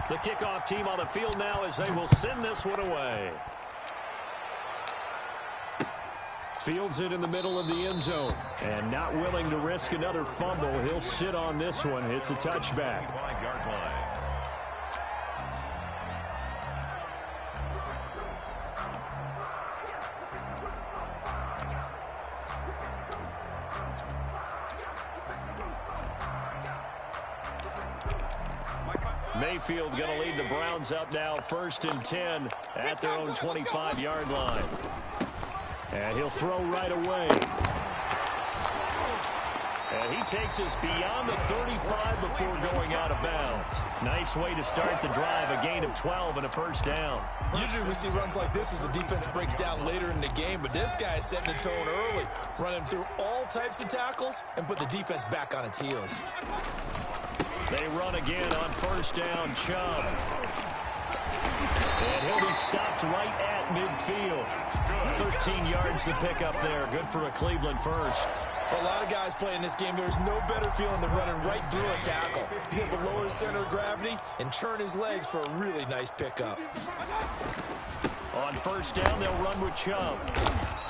The kickoff team on the field now as they will send this one away. Fields it in the middle of the end zone. And not willing to risk another fumble. He'll sit on this one. It's a touchback. 5-yard line. Mayfield going to lead the Browns up now 1st and 10 at their own 25-yard line. And he'll throw right away. And he takes us beyond the 35 before going out of bounds. Nice way to start the drive, a gain of 12 and a first down. Usually we see runs like this as the defense breaks down later in the game, but this guy is setting the tone early, running through all types of tackles and put the defense back on its heels. They run again on 1st down, Chubb. And he'll be stopped right at midfield. 13 yards to pick up there. Good for a Cleveland first. For a lot of guys playing this game, there's no better feeling than running right through a tackle. He's able to lower his center of gravity and churn his legs for a really nice pickup. On 1st down, they'll run with Chubb.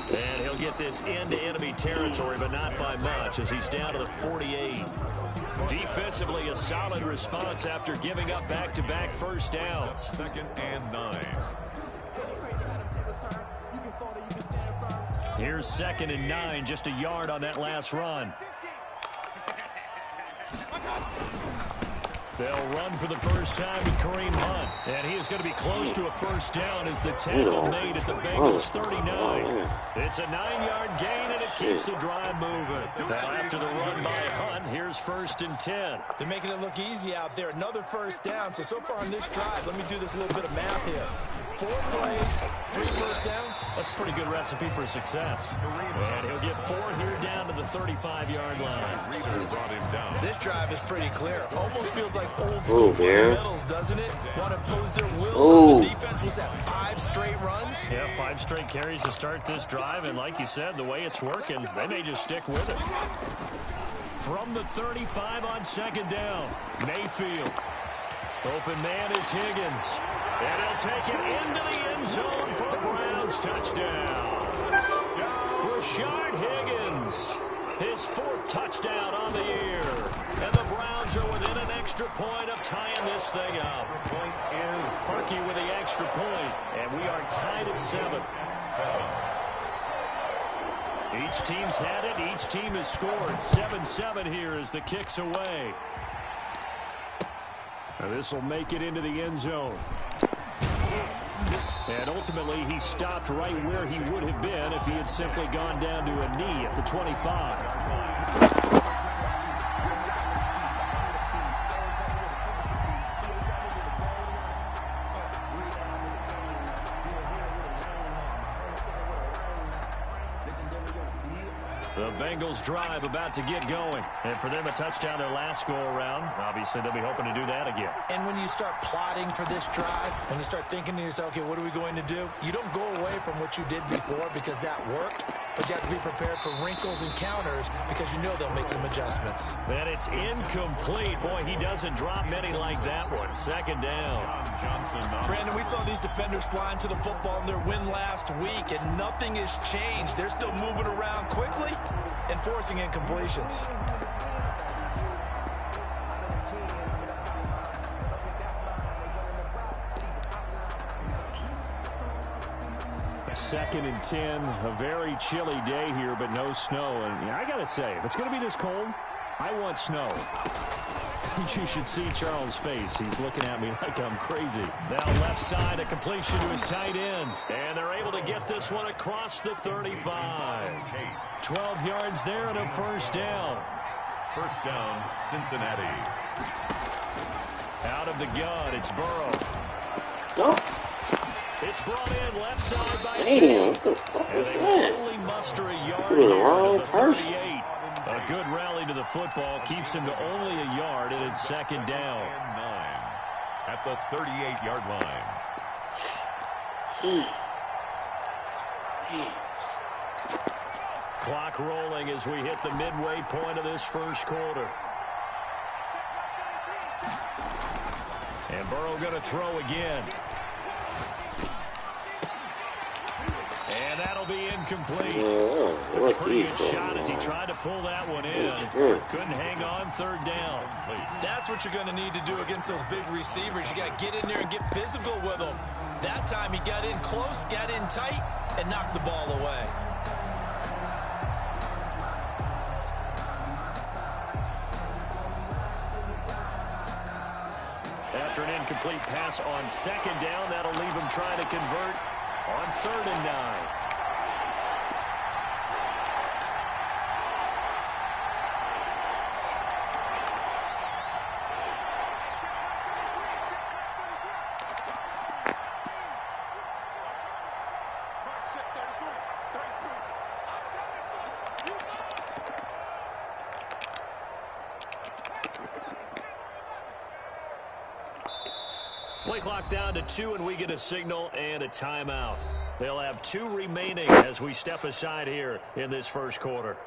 And he'll get this into enemy territory, but not by much as he's down to the 48. Defensively, a solid response after giving up back-to-back first downs. 2nd and 9. Here's 2nd and 9, just a yard on that last run. They'll run for the first time with Kareem Hunt. And he is going to be close to a first down as the tackle made at the Bengals 39. It's a 9-yard gain, and it keeps the drive moving. Now, after the run by Hunt, here's 1st and 10. They're making it look easy out there. Another first down. So far on this drive, let me do this little bit of math here. 4 plays, 3 first downs. That's a pretty good recipe for success. And he'll get 4 here down to the 35-yard line. Brought him down. This drive is pretty clear. Almost feels like old school fundamentals, doesn't it? Want to impose their will on the defense. Was that 5 straight runs? Yeah, 5 straight carries to start this drive. And like you said, the way it's working, they may just stick with it. From the 35 on 2nd down, Mayfield. Open man is Higgins. And he'll take it into the end zone for a Browns touchdown. Rashard Higgins, his 4th touchdown on the year. And the Browns are within an extra point of tying this thing up. Point is Parkey with the extra point, and we are tied at 7. Each team's had it. Each team has scored. 7-7 here as the kick's away. Now this will make it into the end zone. And ultimately, he stopped right where he would have been if he had simply gone down to a knee at the 25. The Bengals drive about to get going. And for them, a touchdown their last go-around. Obviously, they'll be hoping to do that again. And when you start plotting for this drive, when you start thinking to yourself, okay, what are we going to do? You don't go away from what you did before because that worked. But you have to be prepared for wrinkles and counters because you know they'll make some adjustments. And it's incomplete. Boy, he doesn't drop many like that one. 2nd down. Brandon, we saw these defenders flying to the football in their win last week, and nothing has changed. They're still moving around quickly and forcing incompletions. Second and 10, a very chilly day here, but no snow. And I got to say, if it's going to be this cold, I want snow. You should see Charles' face. He's looking at me like I'm crazy. Now left side, a completion to his tight end. And they're able to get this one across the 35. 12 yards there and a first down. First down, Cincinnati. Out of the gun, it's Burrow. It's brought in left side by Damn, what the fuck was that? only muster a yard Doing the here wrong to the person. 38. A good rally to the football keeps him to only a yard, and it's 2nd down. And 9 at the 38-yard line. Clock rolling as we hit the midway point of this first quarter. And Burrow going to throw again. And that'll be incomplete. Took a pretty good shot as he tried to pull that one in. Couldn't hang on, third down. That's what you're going to need to do against those big receivers. You got to get in there and get physical with them. That time he got in close, got in tight, and knocked the ball away. After an incomplete pass on second down, that'll leave him trying to convert on 3rd and 9. Play clock down to 2, and we get a signal and a timeout. They'll have 2 remaining as we step aside here in this first quarter.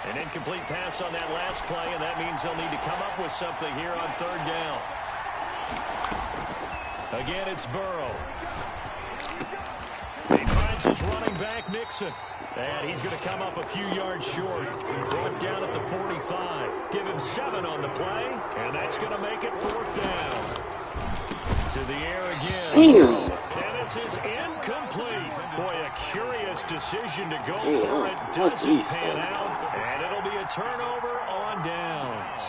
An incomplete pass on that last play, and that means they'll need to come up with something here on 3rd down. Again, it's Burrow. He finds his running back, Nixon. And he's going to come up a few yards short. Brought down at the 45. Give him 7 on the play. And that's going to make it 4th down. To the air again. Tennis is incomplete. Boy, a curious decision to go for it. Doesn't pan out. And it'll be a turnover on downs.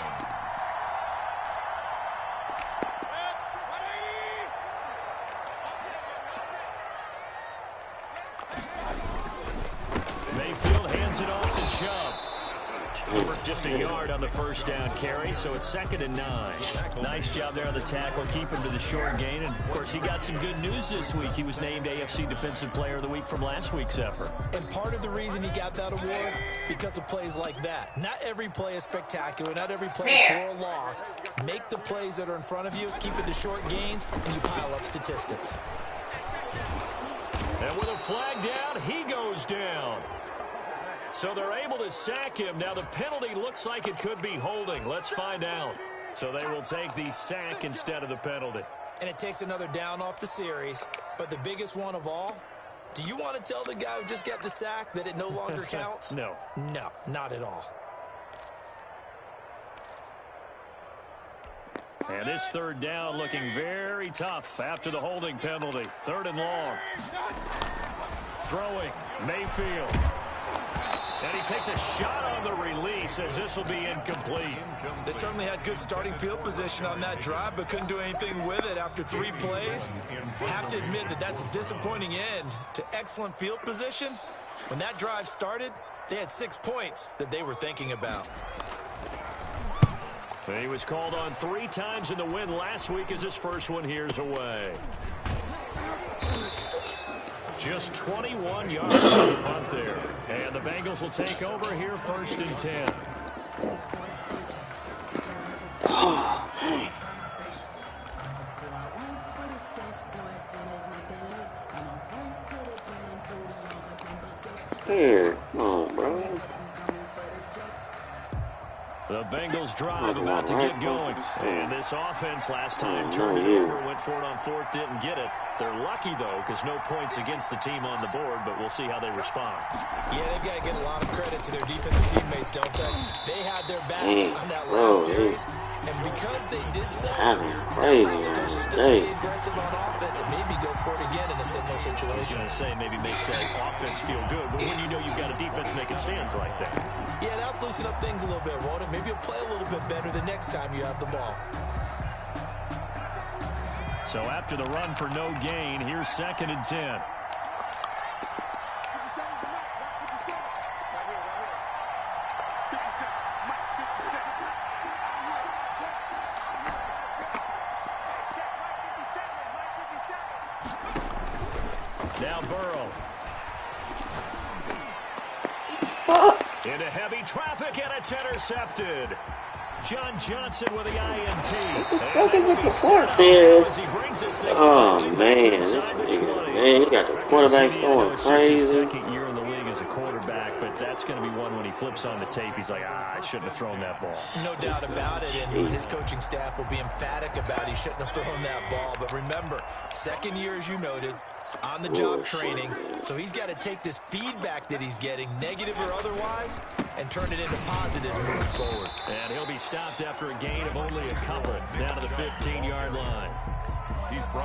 Just a yard on the first down carry, so it's 2nd and 9. Nice job there on the tackle, keep him to the short gain. And, of course, he got some good news this week. He was named AFC Defensive Player of the Week from last week's effort. And part of the reason he got that award, because of plays like that. Not every play is spectacular. Not every play is for a loss. Make the plays that are in front of you, keep it to short gains, and you pile up statistics. And with a flag down, he goes down. So they're able to sack him. Now the penalty looks like it could be holding. Let's find out. So they will take the sack instead of the penalty. And it takes another down off the series. But the biggest one of all, do you want to tell the guy who just got the sack that it no longer counts? No. No, not at all. And this 3rd down looking very tough after the holding penalty. 3rd and long. Throwing, Mayfield. And he takes a shot on the release as this will be incomplete. They certainly had good starting field position on that drive, but couldn't do anything with it after 3 plays. Have to admit that that's a disappointing end to excellent field position. When that drive started, they had 6 points that they were thinking about. He was called on 3 times in the win last week as his first one here's away. Just 21 yards on the punt there. And the Bengals will take over here 1st and 10. Here, come on, bro. The Bengals drive about to get going. And this offense last time turned it over, went for it on 4th, didn't get it. They're lucky, though, because no points against the team on the board, but we'll see how they respond. Yeah, they've got to get a lot of credit to their defensive teammates, don't they? They had their backs on that last series, and because they did so, crazy, supposed to still stay aggressive on offense and maybe go for it again in a similar I was situation. going to say maybe makes that offense feel good, but when you know you've got a defense making stands like that. Yeah, that'll loosen up things a little bit, won't it? Maybe you'll play a little bit better the next time you have the ball. So after the run for no gain, here's 2nd and 10. Now Burrow. Into heavy traffic, and it's intercepted. John Johnson with the INT. What the fuck is with the fourth there? Oh, man. This nigga, man, he got the quarterback going crazy. Second year in the league as a quarterback. back, but that's going to be one when he flips on the tape. He's like, I shouldn't have thrown that ball. No doubt about it, and his coaching staff will be emphatic about he shouldn't have thrown that ball. But remember, second year, as you noted, on-the-job training, so he's got to take this feedback that he's getting, negative or otherwise, and turn it into positives moving forward. And he'll be stopped after a gain of only a couple down to the 15-yard line.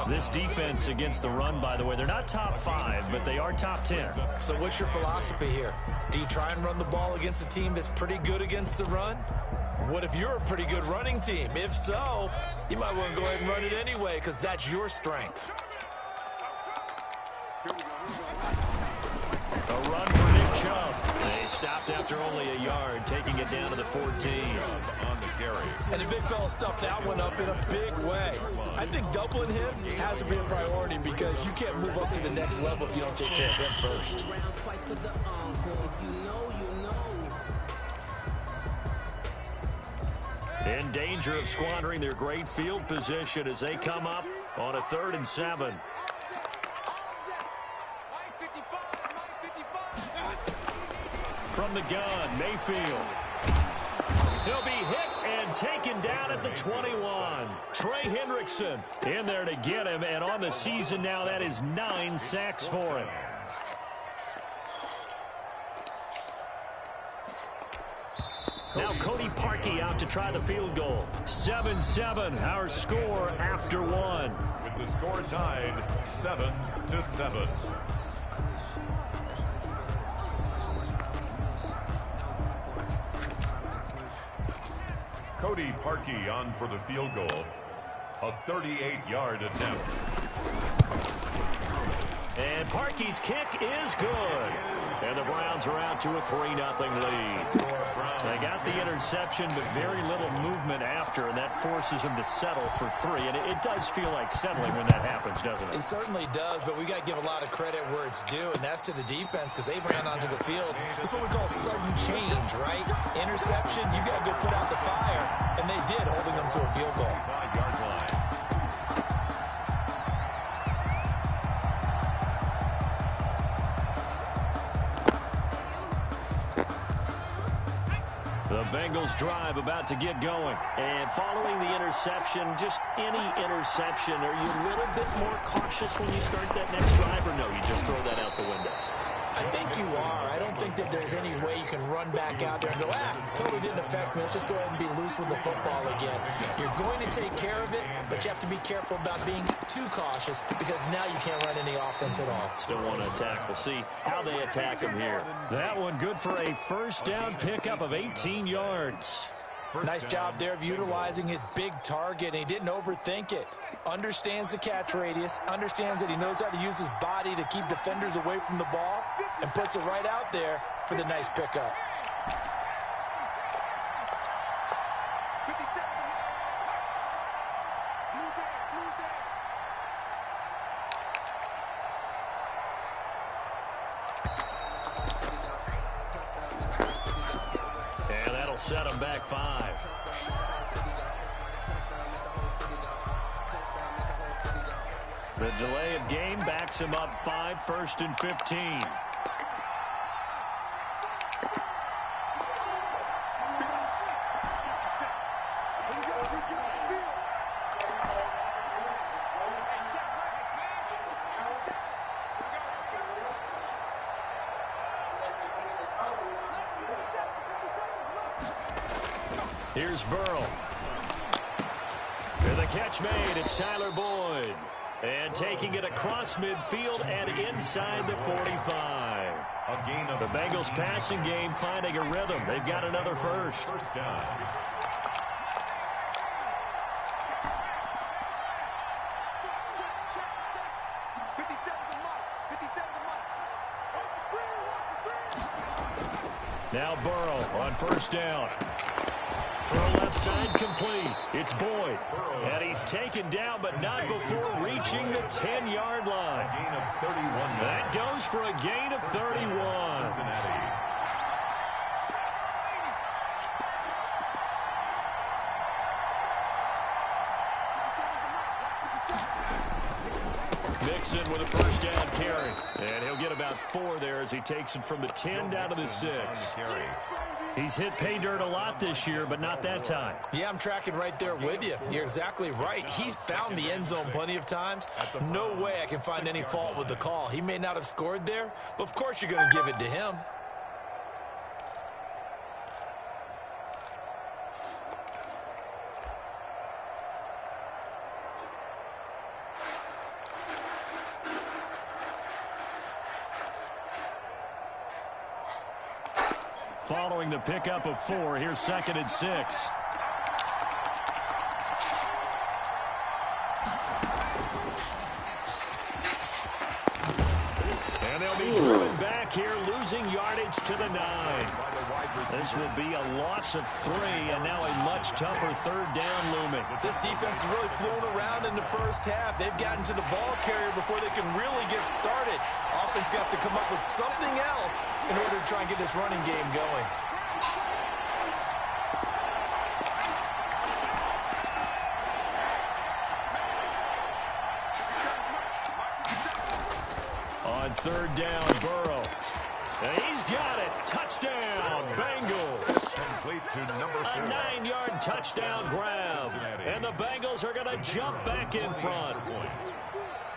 This defense against the run, by the way, they're not top 5, but they are top 10. So what's your philosophy here? Do you try and run the ball against a team that's pretty good against the run? What if you're a pretty good running team? If so, you might want to go ahead and run it anyway because that's your strength. A run for Nick Chubb. They stopped after only a yard, taking it down to the 14. On the carry. And the big fella stuffed that one up in a big way. I think doubling him has to be a priority because you can't move up to the next level if you don't take care of him first. In danger of squandering their great field position as they come up on a 3rd and 7. From the gun, Mayfield. He'll be hit and taken down at the 21. Trey Hendrickson in there to get him, and on the season now, that is 9 sacks for him. Now Cody Parkey out to try the field goal. 7-7, our score after 1. With the score tied 7-7. Cody Parkey on for the field goal. A 38-yard attempt. And Parkey's kick is good. And the Browns are out to a 3-0 lead. They got the interception, but very little movement after, and that forces them to settle for 3. And it does feel like settling when that happens, doesn't it? It certainly does, but we got to give a lot of credit where it's due, and that's to the defense because they ran onto the field. It's what we call sudden change, right? Interception, you got to go put out the fire, and they did, holding them to a field goal. 5-yard line. The Bengals drive about to get going. And following the interception, just any interception, are you a little bit more cautious when you start that next drive, or no, you just throw that out the window? I think you are. I don't think that there's any way you can run back out there and go, totally didn't affect me. Let's just go ahead and be loose with the football again. You're going to take care of it, but you have to be careful about being too cautious because now you can't run any offense at all. Still want to attack. We'll see how they attack him here. That one good for a first down pickup of 18 yards. Nice job there of utilizing his big target, and he didn't overthink it. Understands the catch radius, understands that he knows how to use his body to keep defenders away from the ball, and puts it right out there for the nice pickup. And that'll set him back 5. The delay of game backs him up 5, 1st and 15. Here's Burrow. And the catch made. It's Tyler Boyd. And taking it across midfield and inside the 45. A gain of the Bengals passing game finding a rhythm. They've got another first. First down. Now Burrow on first down. Throw left side complete. It's Boyd. And he's taken down, but not before reaching the 10-yard line. A gain of 31. That goes for a gain of 31. Cincinnati. Mixon with a first down carry. And he'll get about 4 there as he takes it from the 10 down to the 6. He's hit pay dirt a lot this year, but not that time. Yeah, I'm tracking right there with you. You're exactly right. He's found the end zone plenty of times. No way I can find any fault with the call. He may not have scored there, but of course you're going to give it to him. Following the pickup of 4, here's 2nd and 6. And they'll be driven back here, losing yardage to the 9. This will be a loss of 3, and now a much tougher 3rd down looming. This defense has really flown around in the first half. They've gotten to the ball carrier before they can really get started. Offense got to come up with something else in order to try and get this running game going. On 3rd down, Burrow. And he's got it. Touchdown, Bengals. Complete to number 4. A 9-yard touchdown grab. And the Bengals are going to jump back in front.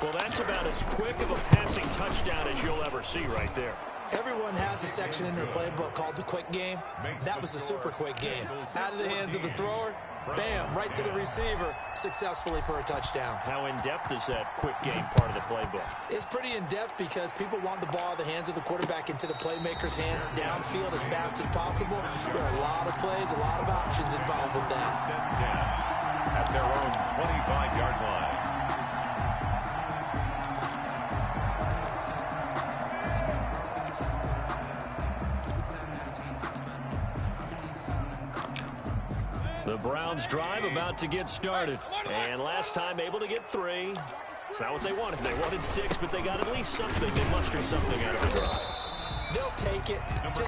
Well, that's about as quick of a passing touchdown as you'll ever see right there. Everyone has a section in their playbook called the quick game. That was a super quick game. Out of the hands of the thrower, bam, right to the receiver, successfully for a touchdown. How in-depth is that quick game part of the playbook? It's pretty in-depth because people want the ball out of the hands of the quarterback into the playmaker's hands downfield as fast as possible. There are a lot of plays, a lot of options involved with that. At their own 25-yard line. The Browns drive about to get started. And last time able to get 3. It's not what they wanted. They wanted 6, but they got at least something. They mustered something out of the drive. They'll take it.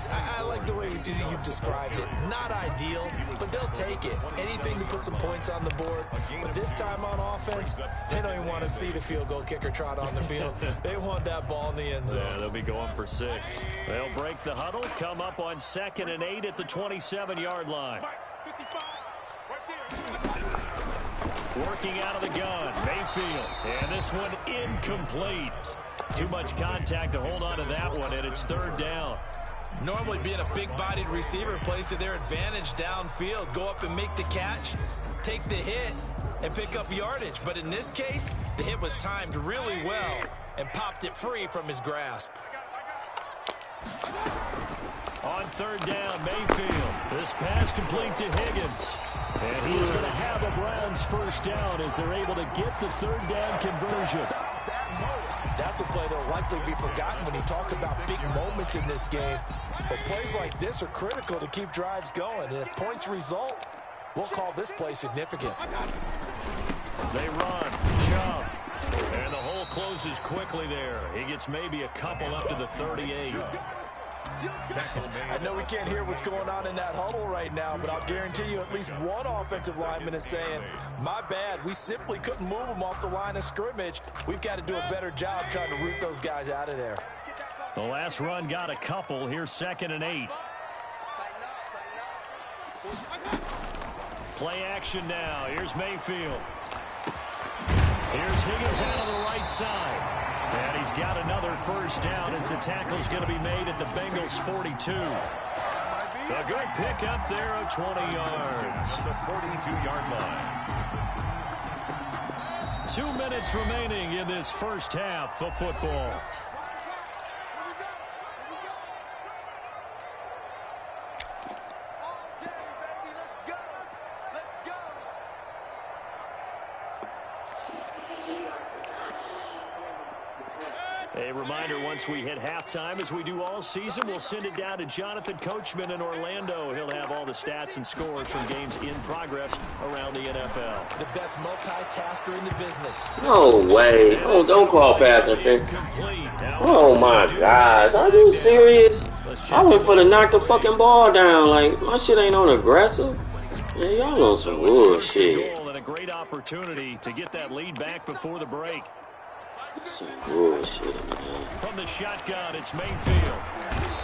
I like the way you've described it. Not ideal, but they'll take it. Anything to put some points on the board. But this time on offense, they don't even want to see the field goal kicker trot on the field. They want that ball in the end zone. Yeah, they'll be going for 6. They'll break the huddle, come up on 2nd and 8 at the 27-yard line. Working out of the gun, Mayfield. And this one incomplete. Too much contact to hold on to that one, and it's 3rd down. Normally being a big-bodied receiver plays to their advantage downfield. Go up and make the catch, take the hit, and pick up yardage. But in this case, the hit was timed really well and popped it free from his grasp. On 3rd down, Mayfield. This pass complete to Higgins. And he's going to have a Browns first down as they're able to get the 3rd down conversion. That's a play that will likely be forgotten when you talk about big moments in this game. But plays like this are critical to keep drives going. And if points result, we'll call this play significant. They run, jump, and the hole closes quickly there. He gets maybe a couple up to the 38. I know we can't hear what's going on in that huddle right now, but I'll guarantee you at least one offensive lineman is saying, my bad, we simply couldn't move them off the line of scrimmage. We've got to do a better job trying to root those guys out of there. The last run got a couple. Here's 2nd and 8. Play action now. Here's Mayfield. Here's Higgins out of the right side. And he's got another first down as the tackle's going to be made at the Bengals 42. A good pickup there of 20 yards. The 42-yard line. 2 minutes remaining in this first half of football. A reminder, once we hit halftime, as we do all season, we'll send it down to Jonathan Coachman in Orlando. He'll have all the stats and scores from games in progress around the NFL. The best multitasker in the business. No way. Oh, don't call pass interference. Oh, my gosh. Are you serious? I went for to knock the fucking ball down. Like, my shit ain't on aggressive. Man, y'all on some bullshit. And a great opportunity to get that lead back before the break. Some bullshit, man. From the shotgun, it's Mayfield.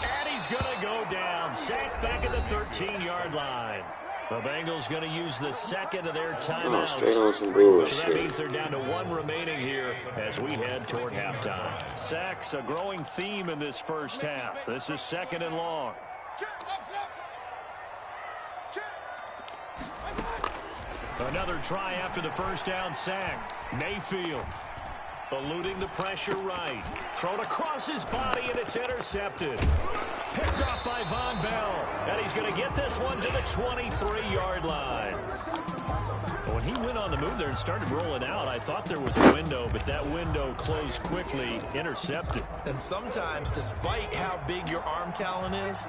And he's going to go down. Sacked back at the 13-yard line. The Bengals going to use the second of their timeouts. Oh, straight on some bullshit. So that means they're down to one remaining here as we head toward halftime. Sacks, a growing theme in this first half. This is 2nd and long. Another try after the first down sack. Mayfield eluding the pressure right. Thrown across his body, and it's intercepted. Picked off by Von Bell. And he's going to get this one to the 23-yard line. When he went on the move there and started rolling out, I thought there was a window, but that window closed quickly, intercepted. And sometimes, despite how big your arm talent is,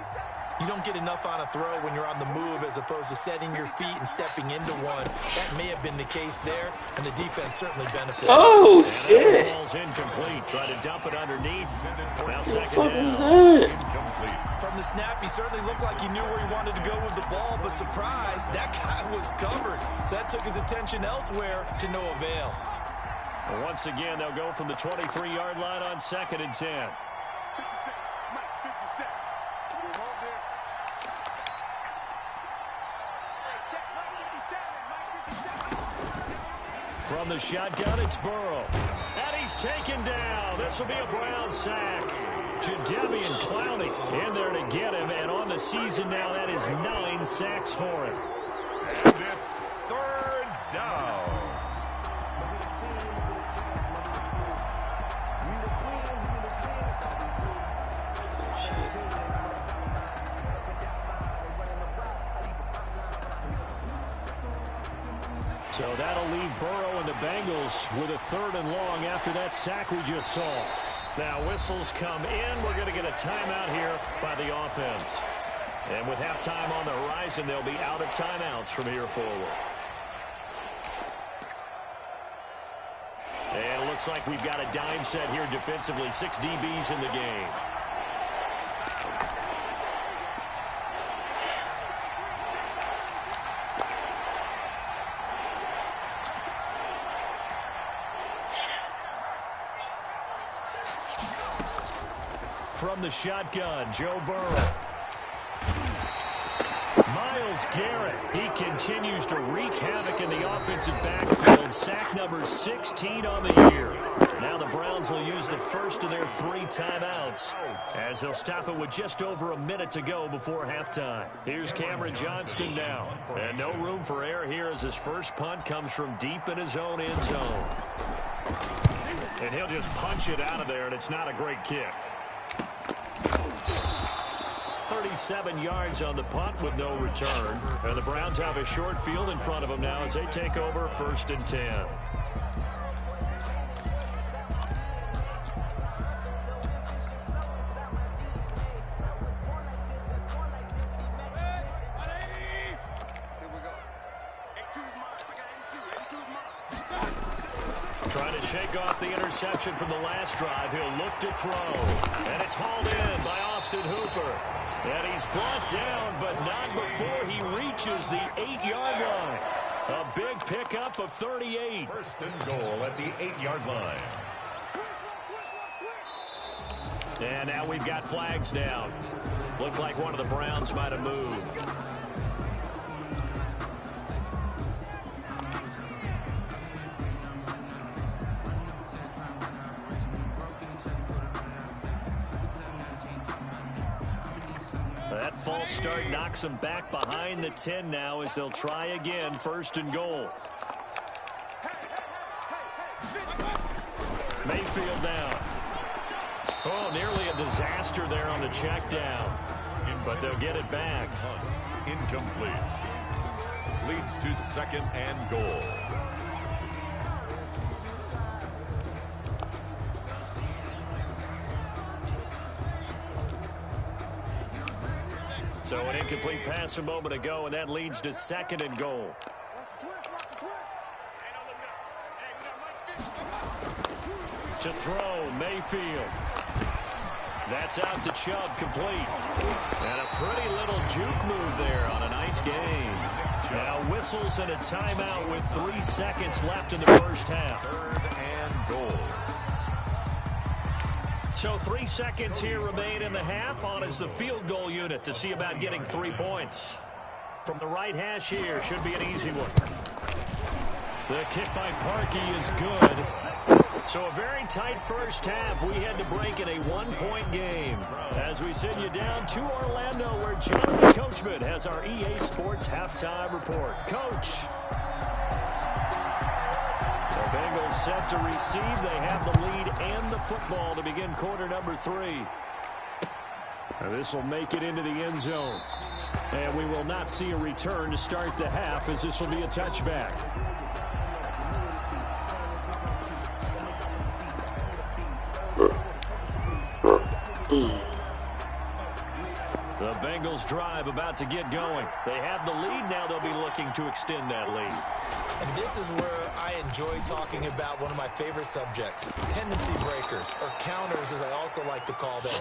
you don't get enough on a throw when you're on the move as opposed to setting your feet and stepping into one. That may have been the case there, and the defense certainly benefited. Oh, and shit. That ball's incomplete. Try to dump it underneath. Now What the second fuck was down. that? From the snap, he certainly looked like he knew where he wanted to go with the ball, but surprise, that guy was covered. So that took his attention elsewhere to no avail. Well, once again, they'll go from the 23-yard line on 2nd and 10. From the shotgun, it's Burrow. And he's taken down. This will be a Brown sack. Jadeveon Clowney in there to get him. And on the season now, that is 9 sacks for him. And it's 3rd down. So that'll leave Burrow and the Bengals with a 3rd and long after that sack we just saw. Now whistles come in. We're going to get a timeout here by the offense. And with halftime on the horizon, they'll be out of timeouts from here forward. And it looks like we've got a dime set here defensively. 6 DBs in the game. From the shotgun, Joe Burrow. Myles Garrett, he continues to wreak havoc in the offensive backfield. Sack number 16 on the year. Now the Browns will use the first of their 3 timeouts as they'll stop it with just over a minute to go before halftime. Here's Cameron Johnston now. And no room for error here as his first punt comes from deep in his own end zone. And he'll just punch it out of there, and it's not a great kick. 37 yards on the punt with no return. And the Browns have a short field in front of them now as they take over 1st and 10. Trying to shake off the interception from the last drive. He'll look to throw. And it's hauled in by Austin Hooper. And he's brought down, but not before he reaches the 8-yard line. A big pickup of 38. 1st and goal at the 8-yard line. And now we've got flags down. Looked like one of the Browns might have moved. That false start knocks them back behind the 10 now as they'll try again. 1st and goal. Mayfield down. Oh, nearly a disaster there on the check down. But they'll get it back. Incomplete. Leads to 2nd and goal. So an incomplete pass a moment ago, and that leads to 2nd and goal. To throw, Mayfield. That's out to Chubb, complete. And a pretty little juke move there on a nice game. Now whistles and a timeout with 3 seconds left in the first half. 3rd and goal. So 3 seconds here remain in the half. On is the field goal unit to see about getting 3 points. From the right hash here, should be an easy one. The kick by Parkey is good. So a very tight first half. We had to break in a 1-point game. As we send you down to Orlando, where Jonathan Coachman has our EA Sports halftime report. Coach. The Bengals set to receive. They have the lead and the football to begin quarter number 3. And this will make it into the end zone. And we will not see a return to start the half, as this will be a touchback. The Bengals drive about to get going. They have the lead. Now they'll be looking to extend that lead. And this is where I enjoy talking about one of my favorite subjects, tendency breakers, or counters, as I also like to call them.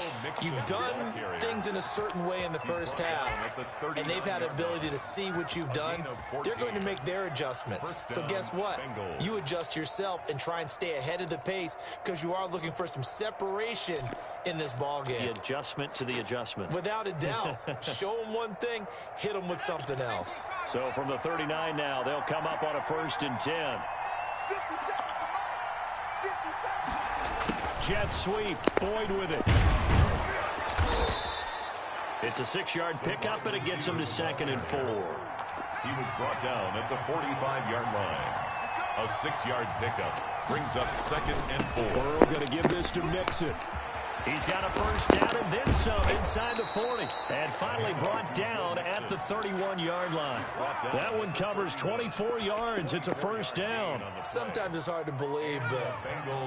You've done things in a certain way in the first half, and they've had the ability to see what you've done. They're going to make their adjustments. So guess what? You adjust yourself and try and stay ahead of the pace, because you are looking for some separation in this ball game. The adjustment to the adjustment. Without a doubt. Show them one thing, hit them with something else. So from the 39 now, they'll come up on a 1st and 10. Jet sweep. Boyd with it. It's a 6-yard pickup, and it gets him to 2nd and 4. He was brought down at the 45-yard line. A 6-yard pickup brings up 2nd and 4. Burrow going to give this to Mixon. He's got a first down and then some inside the 40. And finally brought down at the 31-yard line. That one covers 24 yards. It's a first down. Sometimes it's hard to believe, but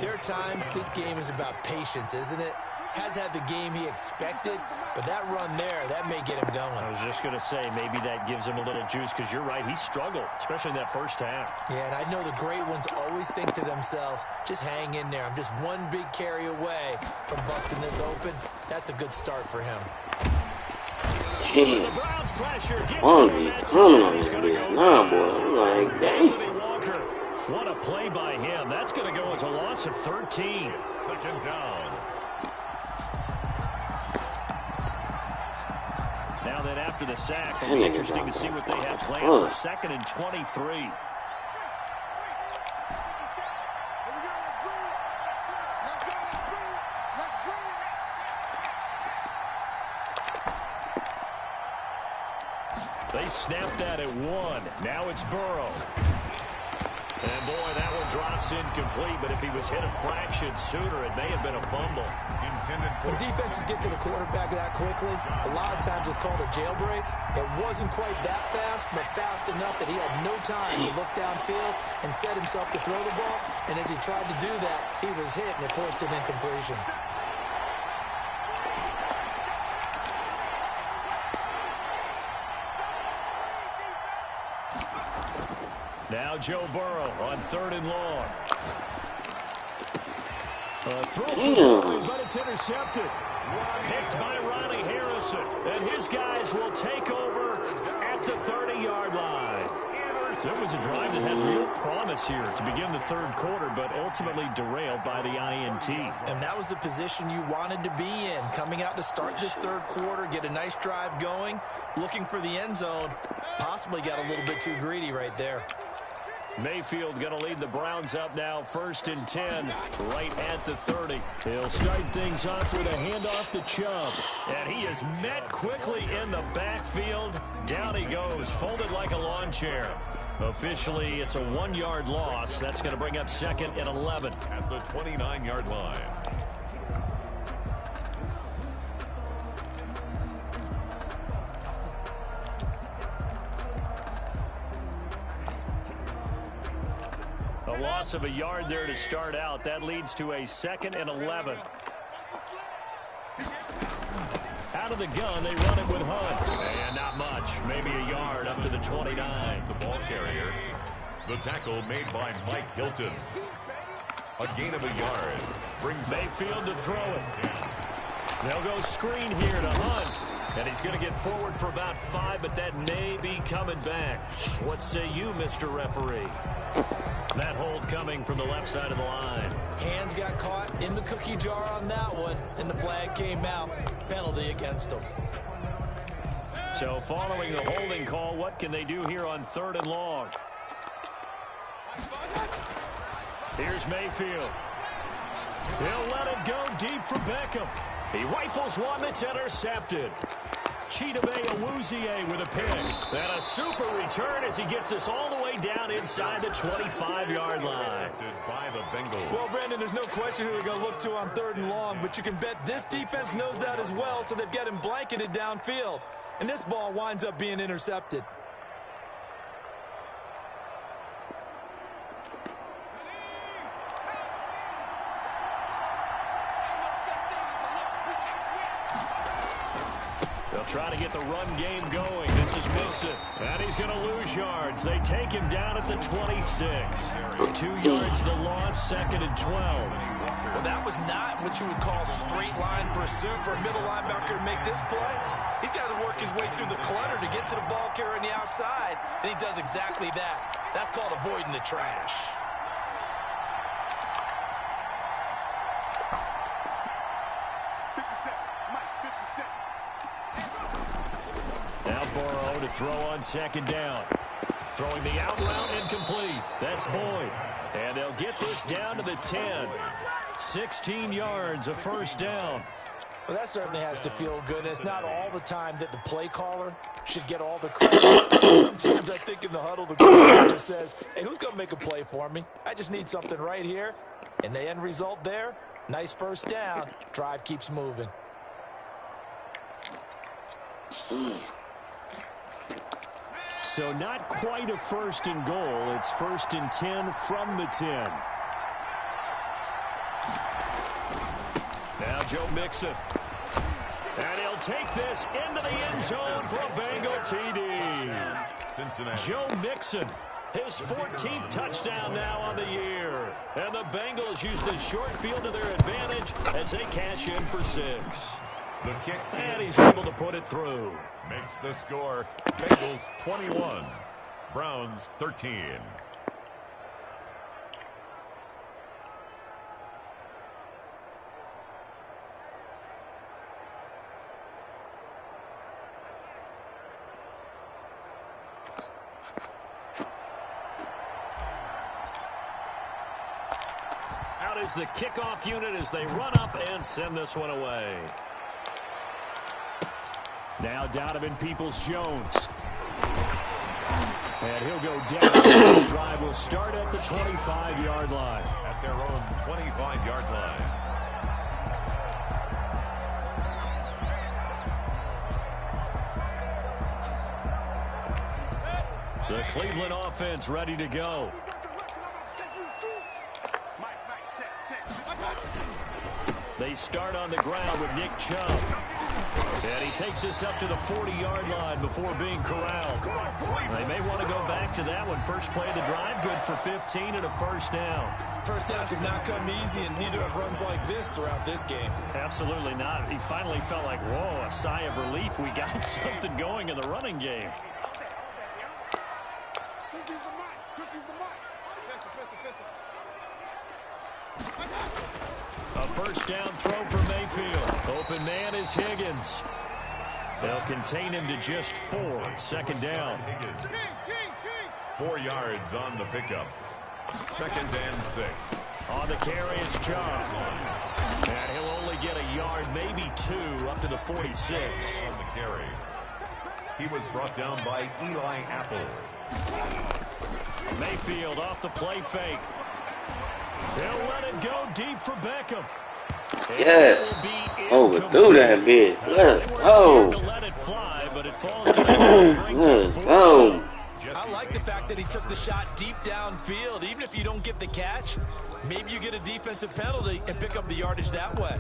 there are times this game is about patience, isn't it? Has had the game he expected, but that run there, that may get him going. I was just going to say, maybe that gives him a little juice, because you're right, he struggled, especially in that first half. Yeah, and I know the great ones always think to themselves, just hang in there. I'm just one big carry away from busting this open. That's a good start for him. Damn. The Browns pressure gets Coming on this bitch now, boy. I'm like, dang. What a play by him. That's going to go as a loss of 13. 2nd down. Now that after the sack, it'll be interesting to see what they have planned for 2nd and 23. They snapped that at 1. Now it's Burrow. And boy, that one drops incomplete, but if he was hit a fraction sooner, it may have been a fumble. When defenses get to the quarterback that quickly, a lot of times it's called a jailbreak. It wasn't quite that fast, but fast enough that he had no time to look downfield and set himself to throw the ball. And as he tried to do that, he was hit, and it forced an incompletion. Now Joe Burrow on 3rd and long. Throw forward, but it's intercepted. Picked by Ronnie Harrison. And his guys will take over at the 30-yard line. So it was a drive that had real promise here to begin the 3rd quarter, but ultimately derailed by the INT. And that was the position you wanted to be in. Coming out to start this 3rd quarter, get a nice drive going, looking for the end zone. Possibly got a little bit too greedy right there. Mayfield going to lead the Browns up now, 1st and 10, right at the 30. He'll start things off with a handoff to Chubb. And he is met quickly in the backfield. Down he goes, folded like a lawn chair. Officially, it's a 1-yard loss. That's going to bring up 2nd and 11. At the 29-yard line. A loss of a yard there to start out. That leads to a 2nd and 11. Out of the gun, they run it with Hunt. And not much. Maybe a yard up to the 29. The ball carrier. The tackle made by Mike Hilton. A gain of a yard. Brings Mayfield to throw it. They'll go screen here to Hunt. And he's going to get forward for about 5, but that may be coming back. What say you, Mr. Referee? That hold coming from the left side of the line. Hands got caught in the cookie jar on that one, and the flag came out. Penalty against him. So following the holding call, what can they do here on 3rd and long? Here's Mayfield. He'll let it go deep for Beckham. He rifles one that's intercepted. Chidobe Awuzie with a pick. And a super return as he gets us all the way down inside the 25-yard line. By the Bengals. Well, Brandon, there's no question who they're going to look to on 3rd and long, but you can bet this defense knows that as well, so they've got him blanketed downfield. And this ball winds up being intercepted. Try to get the run game going. This is Mixon. And he's going to lose yards. They take him down at the 26. 2 yards the loss, 2nd and 12. Well, that was not what you would call straight line pursuit for a middle linebacker to make this play. He's got to work his way through the clutter to get to the ball carrier on the outside, and he does exactly that. That's called avoiding the trash. Burrow to throw on 2nd down. Throwing the out route incomplete. That's Boyd. And they'll get this down to the 10. 16 yards, a 1st down. Well, that certainly has to feel good. It's not all the time that the play caller should get all the credit. Sometimes I think in the huddle, the coach just says, hey, who's going to make a play for me? I just need something right here. And the end result there, nice 1st down. Drive keeps moving. So not quite a 1st and goal. It's 1st and 10 from the 10. Now Joe Mixon. And he'll take this into the end zone for a Bengal TD. Cincinnati. Joe Mixon, his 14th touchdown now on the year. And the Bengals use the short field to their advantage as they cash in for 6. The kick. And he's able to put it through. Makes the score Bengals 21, Browns 13. Out is the kickoff unit as they run up and send this one away. Now Donovan Peoples-Jones. And he'll go down. This drive will start at the 25-yard line. At their own 25-yard line. The Cleveland offense ready to go. They start on the ground with Nick Chubb. And he takes this up to the 40-yard line before being corralled. They may want to go back to that one. First play of the drive, good for 15 and a 1st down. First downs have not come easy, and neither have runs like this throughout this game. Absolutely not. He finally felt like, whoa, a sigh of relief. We got something going in the running game. A 1st down throw for Mayfield. Open man is Higgins. They'll contain him to just 4. 2nd down. 4 yards on the pickup. 2nd and 6. On the carry, it's Chubb. And he'll only get a yard, maybe 2, up to the 46. On the carry. He was brought down by Eli Apple. Mayfield off the play fake. He'll let it go deep for Beckham. Yes. Overthrew that bitch. Let's go. Let it fly, but it falls to the Let's go. I like the fact that he took the shot deep downfield. Even if you don't get the catch, maybe you get a defensive penalty and pick up the yardage that way.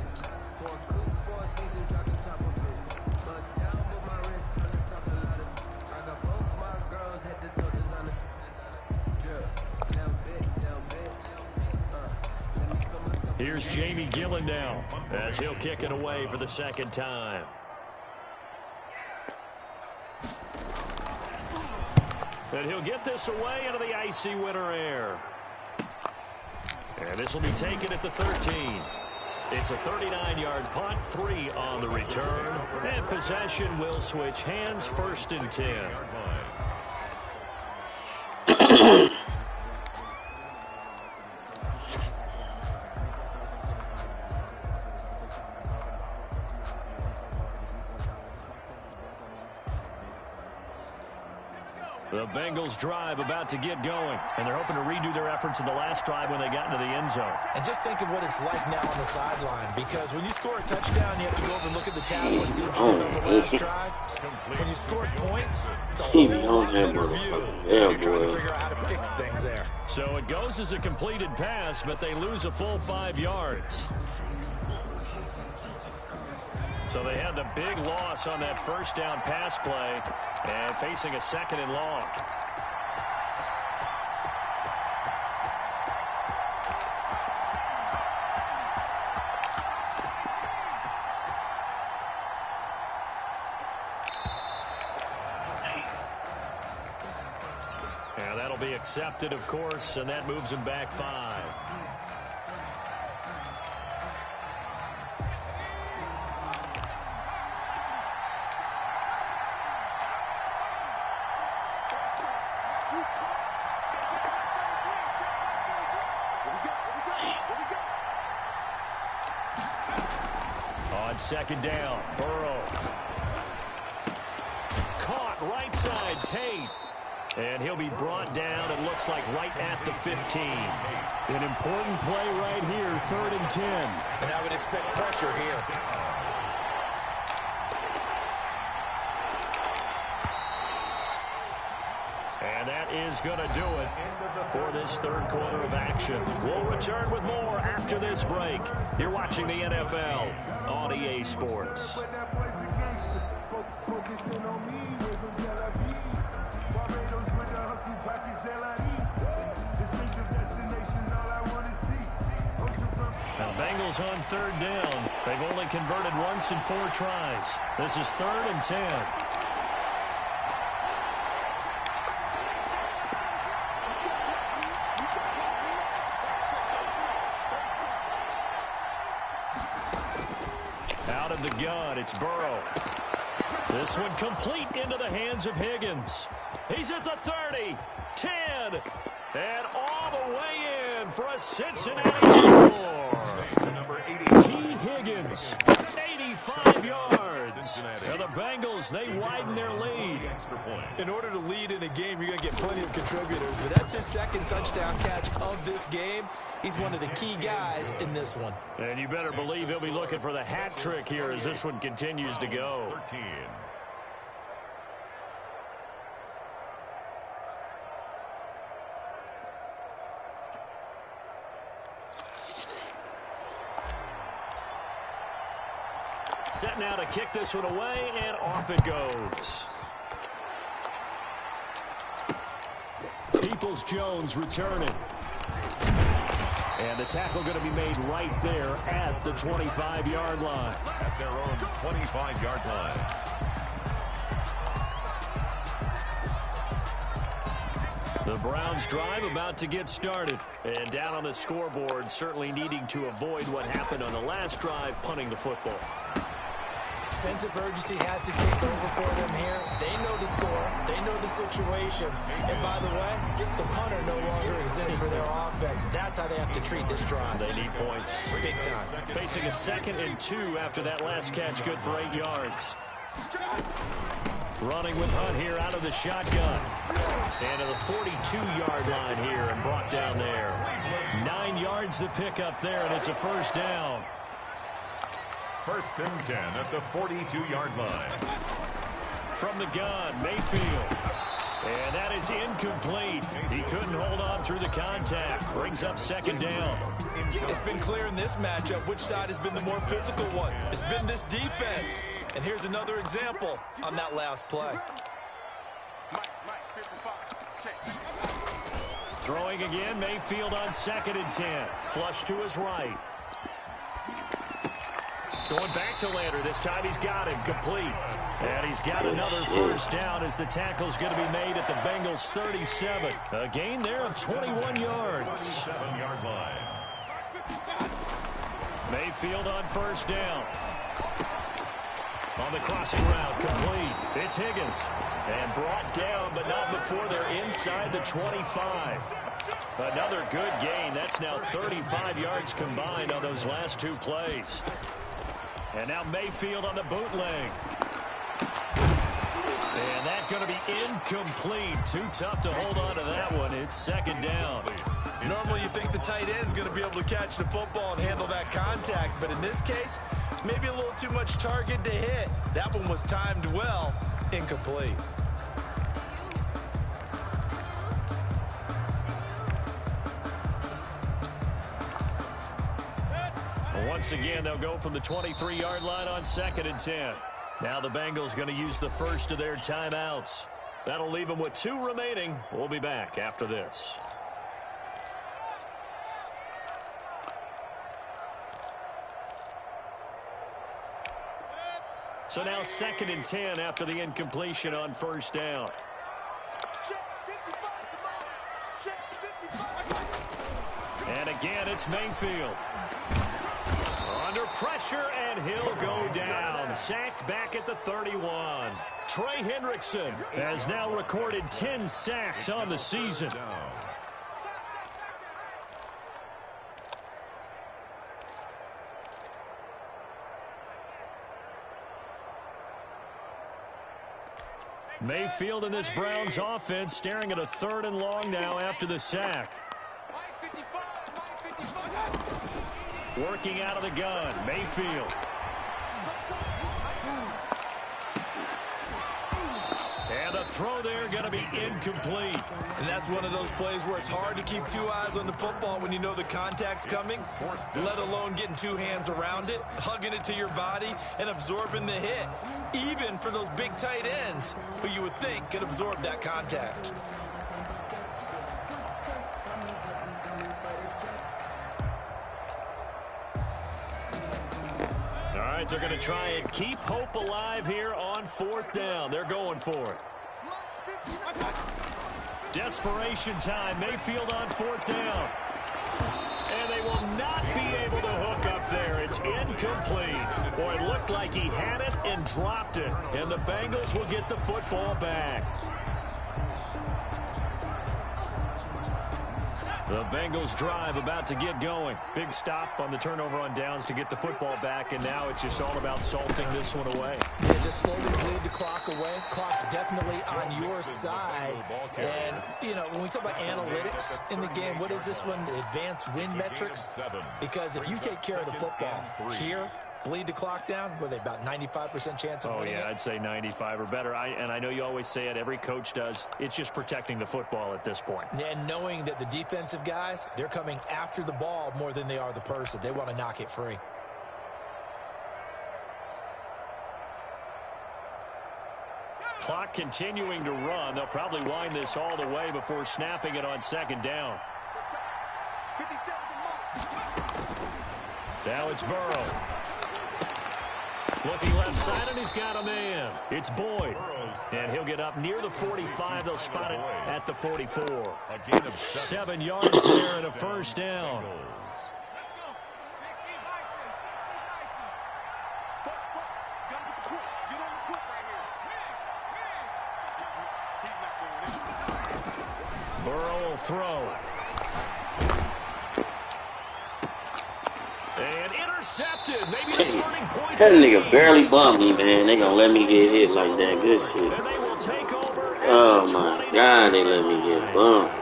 Here's Jamie Gillen now as he'll kick it away for the 2nd time. And he'll get this away into the icy winter air. And this will be taken at the 13. It's a 39-yard punt, 3 on the return. And possession will switch hands, 1st and 10. The Bengals drive about to get going, and they're hoping to redo their efforts in the last drive when they got into the end zone. And just think of what it's like now on the sideline, because when you score a touchdown, you have to go over and look at the tablet and see what you did on the last drive. When you score points, it's a whole lot better view. You're trying to figure out how to fix things there. So it goes as a completed pass, but they lose a full 5 yards. So they had the big loss on that first down pass play and facing a 2nd and long. And that'll be accepted, of course, and that moves him back 5. On 2nd down, Burrow. Caught right side, Tate. And he'll be brought down, it looks like, right at the 15. An important play right here, 3rd and 10. And I would expect pressure here. And that is going to do it for this 3rd quarter of action. We'll return with more after this break. You're watching the NFL on EA Sports. Now, Bengals on 3rd down. They've only converted once in 4 tries. This is 3rd and 10. Out of the gun, it's Burrow. This one complete into the hands of Higgins. He's at the 30, 10, and all the way in for a Cincinnati score. T. Higgins, 85 yards. And the Bengals, they widen their lead. In order to lead in a game, you're going to get plenty of contributors, but that's his 2nd touchdown catch of this game. He's one of the key guys in this one. And you better believe he'll be looking for the hat trick here as this one continues to go. 13. Set now to kick this one away, and off it goes. Peoples-Jones returning. And the tackle going to be made right there at the 25-yard line. At their own 25-yard line. The Browns drive about to get started. And down on the scoreboard, certainly needing to avoid what happened on the last drive, punting the football. Sense of urgency has to take over for them here. They know the score. They know the situation. And by the way, the punter no longer exists for their offense. That's how they have to treat this drive. They need points. Big time. Facing a 2nd and 2 after that last catch, good for 8 yards. Running with Hunt here out of the shotgun. And to the 42-yard line here and brought down there. 9 yards to pick up there, and it's a 1st down. 1st and 10 at the 42-yard line. From the gun, Mayfield. And that is incomplete. He couldn't hold on through the contact. Brings up 2nd down. It's been clear in this matchup which side has been the more physical one. It's been this defense. And here's another example on that last play. Throwing again, Mayfield on 2nd and 10. Flush to his right. Going back to Lander. This time he's got him complete. And he's got another first down as the tackle's going to be made at the Bengals 37. A gain there of 21 yards. 7-yard line. Mayfield on first down. On the crossing route, complete. It's Higgins. And brought down, but not before they're inside the 25. Another good gain. That's now 35 yards combined on those last two plays. And now Mayfield on the bootleg. And that's going to be incomplete. Too tough to hold on to that one. It's second down. Normally you think the tight end's going to be able to catch the football and handle that contact, but in this case, maybe a little too much target to hit. That one was timed well. Incomplete. Once again, they'll go from the 23-yard line on 2nd and 10. Now the Bengals going to use the first of their timeouts. That'll leave them with 2 remaining. We'll be back after this. So now 2nd and 10 after the incompletion on first down. And again, it's Mayfield. Under pressure, and he'll go down. Sacked back at the 31. Trey Hendrickson has now recorded 10 sacks on the season. Mayfield in this Browns offense staring at a 3rd and long now after the sack. Working out of the gun, Mayfield. And the throw there going to be incomplete. And that's one of those plays where it's hard to keep 2 eyes on the football when you know the contact's coming, let alone getting 2 hands around it, hugging it to your body, and absorbing the hit. Even for those big tight ends who you would think could absorb that contact. All right, they're going to try and keep hope alive here on 4th down. They're going for it. Desperation time. Mayfield on 4th down. And they will not be able to hook up there. It's incomplete. Boy, it looked like he had it and dropped it. And the Bengals will get the football back. The Bengals drive about to get going. Big stop on the turnover on downs to get the football back, and now it's just all about salting this one away. Yeah, just slowly bleed the clock away. Clock's definitely on your side. And, you know, when we talk about analytics in the game, what is this one? Advanced win metrics? Because if you take care of the football here, bleed the clock down, were they about 95% chance of winning it? it? I'd say 95 or better. And I know you always say it, every coach does. It's just protecting the football at this point. And knowing that the defensive guys, they're coming after the ball more than they are the person. They want to knock it free. Clock continuing to run. They'll probably wind this all the way before snapping it on 2nd down. Now it's Burrow. Looking left side, and he's got a man. It's Boyd. And he'll get up near the 45. They'll spot it at the 44. 7 yards there and a first down. Burrow will throw. And intercepted. Maybe the turning point. That nigga barely bumped me, man. They gonna let me get hit like that. Good shit. And they will take over. Oh my God, they let me get bumped.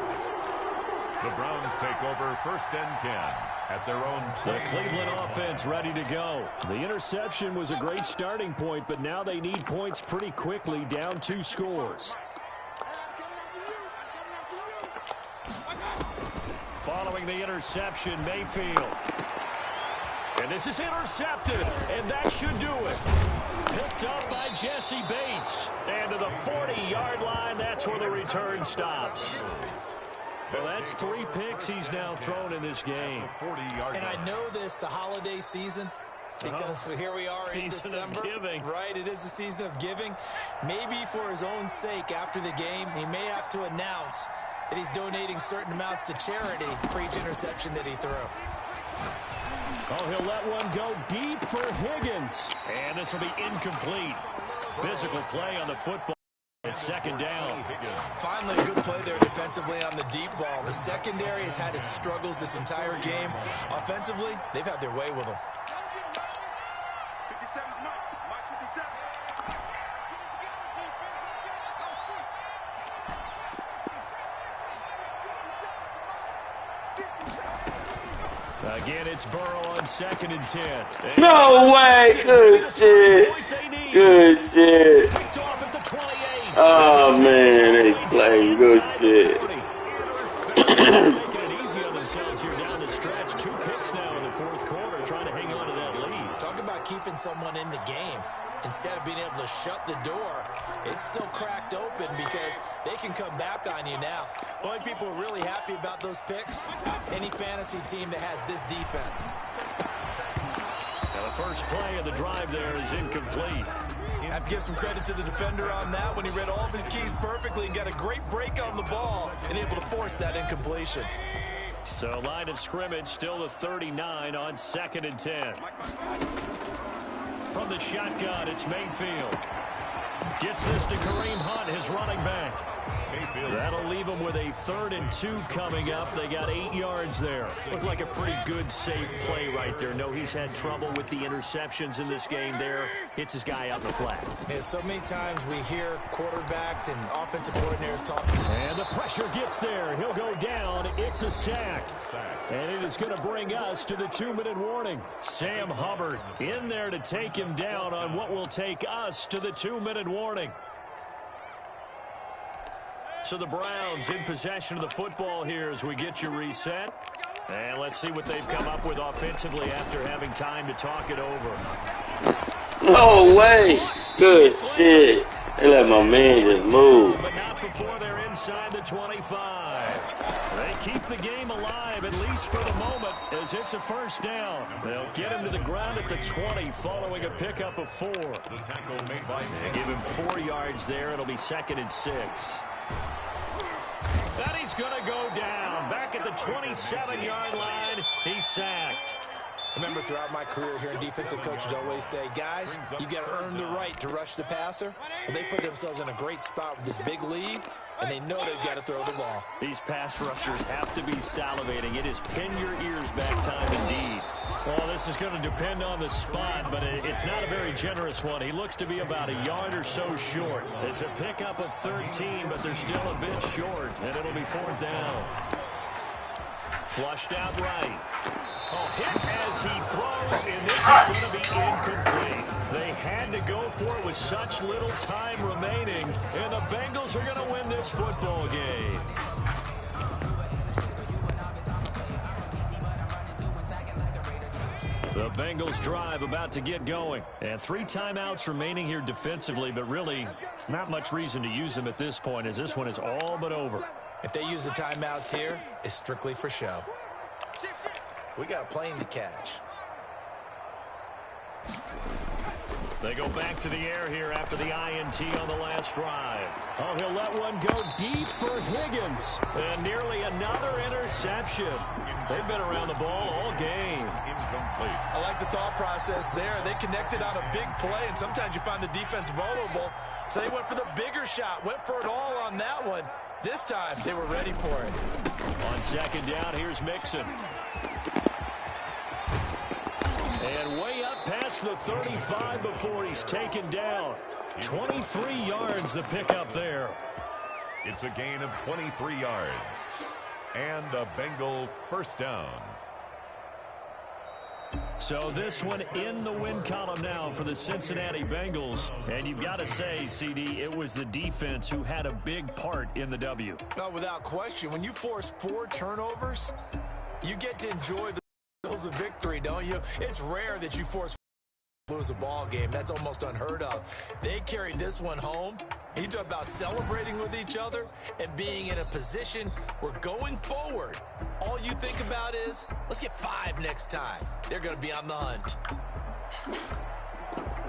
The Browns take over 1st and 10 at their own 20. The Cleveland offense ready to go. The interception was a great starting point, but now they need points pretty quickly, down 2 scores. Following the interception, Mayfield. And this is intercepted, and that should do it. Picked up by Jesse Bates. And to the 40-yard line, that's where the return stops. Well, that's 3 picks he's now thrown in this game. And I know this, the holiday season, Because here we are in December, right? It is the season of giving. Maybe for his own sake after the game, he may have to announce that he's donating certain amounts to charity for each interception that he threw. Oh, he'll let one go deep for Higgins. And this will be incomplete. Physical play on the football. It's second down. Finally, a good play there defensively on the deep ball. The secondary has had its struggles this entire game. Offensively, they've had their way with him. Again, it's Burrow on 2nd and 10. No way! Good shit. Good shit. Oh, man, they playing good shit. Making it easy on themselves here down the stretch. 2 picks now in the 4th quarter, trying to hang on to that lead. Talk about keeping someone in the game. Instead of being able to shut the door, it's still cracked open because they can come back on you now. The only people who are really happy about those picks, any fantasy team that has this defense. Now the first play of the drive there is incomplete. I have to give some credit to the defender on that when he read all of his keys perfectly and got a great break on the ball and able to force that incompletion. So line of scrimmage still the 39 on 2nd and 10. From the shotgun, it's Mayfield. Gets this to Kareem Hunt, his running back. That'll leave them with a 3rd and 2 coming up. They got 8 yards there. Looked like a pretty good, safe play right there. No, he's had trouble with the interceptions in this game there. Hits his guy out in the flat. Yeah, so many times we hear quarterbacks and offensive coordinators talking. And the pressure gets there. He'll go down. It's a sack. And it is going to bring us to the 2-minute warning. Sam Hubbard in there to take him down on what will take us to the 2-minute warning. So the Browns in possession of the football here as we get you reset. And let's see what they've come up with offensively after having time to talk it over. No way. Good shit. They let my man just move. But not before they're inside the 25. They keep the game alive, at least for the moment, as it's a first down. They'll get him to the ground at the 20 following a pickup of 4. The tackle made by They give him 4 yards there. It'll be 2nd and 6. That he's going to go down. Back at the 27-yard line, he's sacked. Remember, throughout my career here in defensive coaches always say, guys, you got to earn the right to rush the passer. Well, they put themselves in a great spot with this big lead, and they know they've got to throw the ball. These pass rushers have to be salivating. It is pin your ears back time indeed. Well, this is going to depend on the spot, but it's not a very generous one. He looks to be about a yard or so short. It's a pickup of 13, but they're still a bit short, and it'll be 4th down. Flushed out right. Oh, hit as he throws, and this is going to be incomplete. They had to go for it with such little time remaining, and the Bengals are going to win this football game. The Bengals drive about to get going. And 3 timeouts remaining here defensively, but really not much reason to use them at this point as this one is all but over. If they use the timeouts here, it's strictly for show. We got a plane to catch. They go back to the air here after the INT on the last drive. Oh, he'll let one go deep for Higgins. And nearly another interception. They've been around the ball all game. incomplete. I like the thought process there. They connected on a big play, and sometimes you find the defense vulnerable. So they went for the bigger shot, went for it all on that one. This time, they were ready for it. On 2nd down, here's Mixon. And way up past the 35 before he's taken down. 23 yards the pickup there. It's a gain of 23 yards. And a Bengal first down. So this one in the win column now for the Cincinnati Bengals. And you've got to say, CD, it was the defense who had a big part in the W. No, without question. When you force 4 turnovers, you get to enjoy the thrills of victory, don't you? It's rare that you force lose a ball game. That's almost unheard of. They carried this one home. You talk about celebrating with each other and being in a position where going forward, all you think about is, let's get 5 next time. They're going to be on the hunt.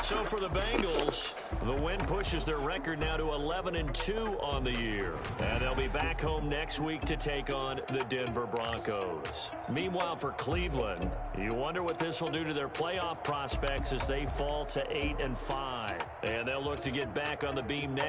So for the Bengals, the win pushes their record now to 11-2 on the year. And they'll be back home next week to take on the Denver Broncos. Meanwhile, for Cleveland, you wonder what this will do to their playoff prospects as they fall to 8-5. And they'll look to get back on the beam next